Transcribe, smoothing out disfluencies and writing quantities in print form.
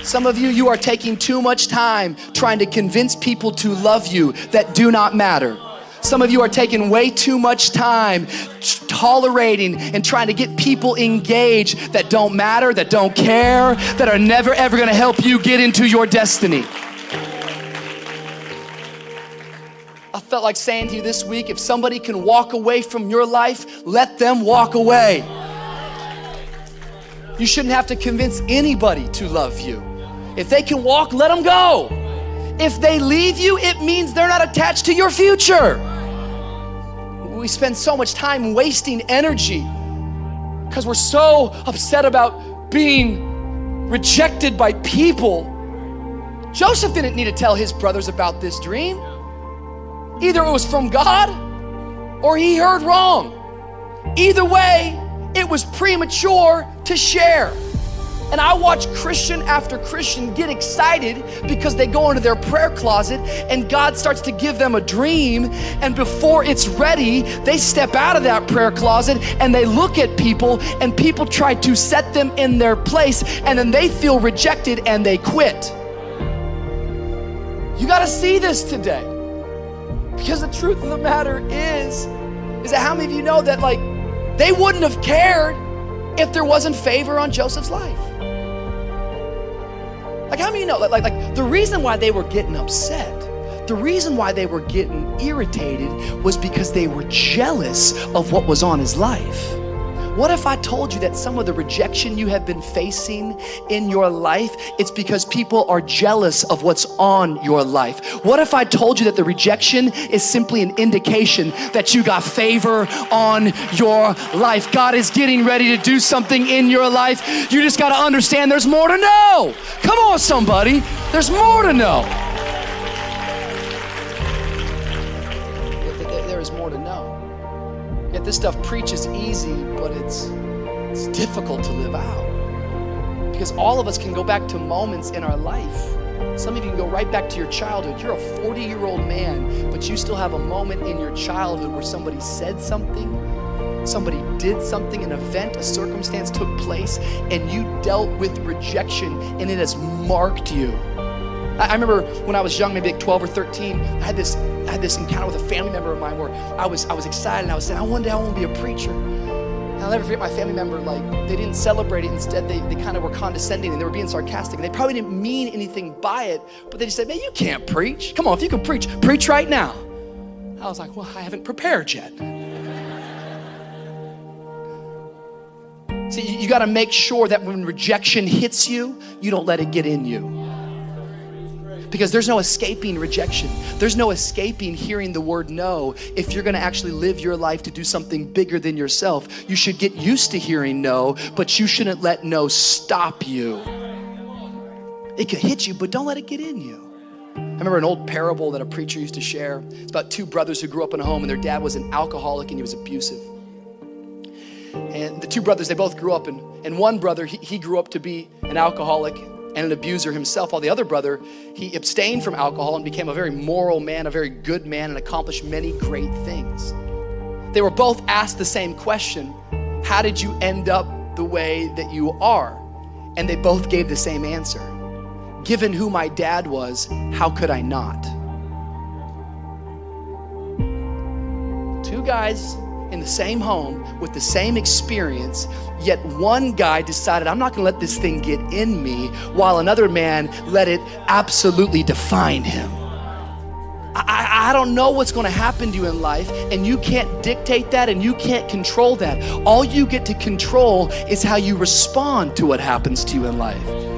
Some of you, you are taking too much time trying to convince people to love you that do not matter. Some of you are taking way too much time tolerating and trying to get people engaged that don't matter, that don't care, that are never ever gonna help you get into your destiny. I felt like saying to you this week, if somebody can walk away from your life, let them walk away. You shouldn't have to convince anybody to love you. If they can walk, let them go. If they leave you, it means they're not attached to your future. We spend so much time wasting energy because we're so upset about being rejected by people. Joseph didn't need to tell his brothers about this dream. Either it was from God or he heard wrong. Either way, it was premature to share. And I watch Christian after Christian get excited because they go into their prayer closet and God starts to give them a dream, and before it's ready, they step out of that prayer closet and they look at people, and people try to set them in their place, and then they feel rejected and they quit. You gotta see this today, because the truth of the matter is that how many of you know that they wouldn't have cared if there wasn't favor on Joseph's life? How many of you know, the reason why they were getting upset, the reason why they were getting irritated was because they were jealous of what was on his life. What if I told you that some of the rejection you have been facing in your life, it's because people are jealous of what's on your life? What if I told you that the rejection is simply an indication that you got favor on your life? God is getting ready to do something in your life. You just got to understand there's more to know. Come on, somebody. There's more to know. There is more to know. Yet this stuff preaches easy, but it's difficult to live out. Because all of us can go back to moments in our life. Some of you can go right back to your childhood. You're a 40-year-old man, but you still have a moment in your childhood where somebody said something, somebody did something, an event, a circumstance took place, and you dealt with rejection, and it has marked you. I remember when I was young, maybe 12 or 13, I had this encounter with a family member of mine where I was excited, and I was saying, one day I want to be a preacher. And I'll never forget my family member, they didn't celebrate it. Instead, they kind of were condescending, and they were being sarcastic, and they probably didn't mean anything by it, but they just said, man, you can't preach. Come on, if you can preach right now. I was like, well, I haven't prepared yet. See, you got to make sure that when rejection hits you, you don't let it get in you. Because there's no escaping rejection. There's no escaping hearing the word no. If you're gonna actually live your life to do something bigger than yourself, you should get used to hearing no, but you shouldn't let no stop you. It could hit you, but don't let it get in you. I remember an old parable that a preacher used to share. It's about two brothers who grew up in a home, and their dad was an alcoholic and he was abusive. And the two brothers, they both grew up, and one brother, he grew up to be an alcoholic and an abuser himself, while the other brother, he abstained from alcohol and became a very moral man, a very good man, and accomplished many great things. They were both asked the same question: how did you end up the way that you are? And they both gave the same answer: given who my dad was, how could I not? Two guys in the same home with the same experience, yet one guy decided, I'm not gonna let this thing get in me, while another man let it absolutely define him. I don't know what's gonna happen to you in life, and you can't dictate that and you can't control that. All you get to control is how you respond to what happens to you in life.